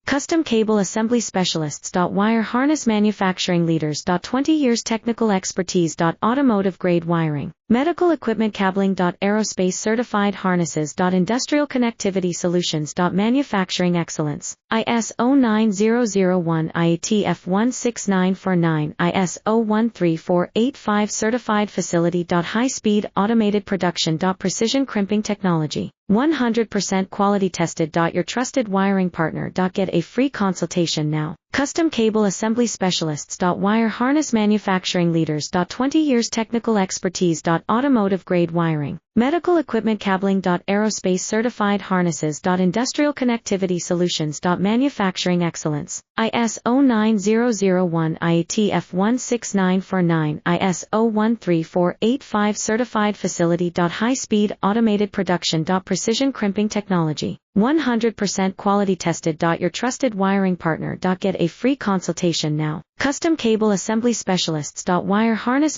Custom Cable Assembly Specialists. Wire Harness Manufacturing Leaders. 20 years Technical Expertise. Automotive Grade Wiring, Medical Equipment Cabling. Aerospace Certified Harnesses. Industrial Connectivity Solutions. Manufacturing Excellence, ISO9001 IATF 16949 ISO13485 Certified Facility. High-Speed Automated Production. Precision Crimping Technology, 100% quality tested. Your trusted wiring partner. Get a free consultation now. Custom Cable Assembly Specialists. Wire Harness Manufacturing Leaders. 20 years Technical Expertise. Automotive Grade Wiring, Medical Equipment Cabling. Aerospace Certified Harnesses. Industrial Connectivity Solutions. Manufacturing Excellence, ISO9001 IATF 16949 ISO13485 Certified Facility. High-Speed Automated Production. Precision Crimping Technology, 100% quality tested. Your trusted wiring partner. Get a free consultation now. Custom Cable Assembly Specialists. Wire Harness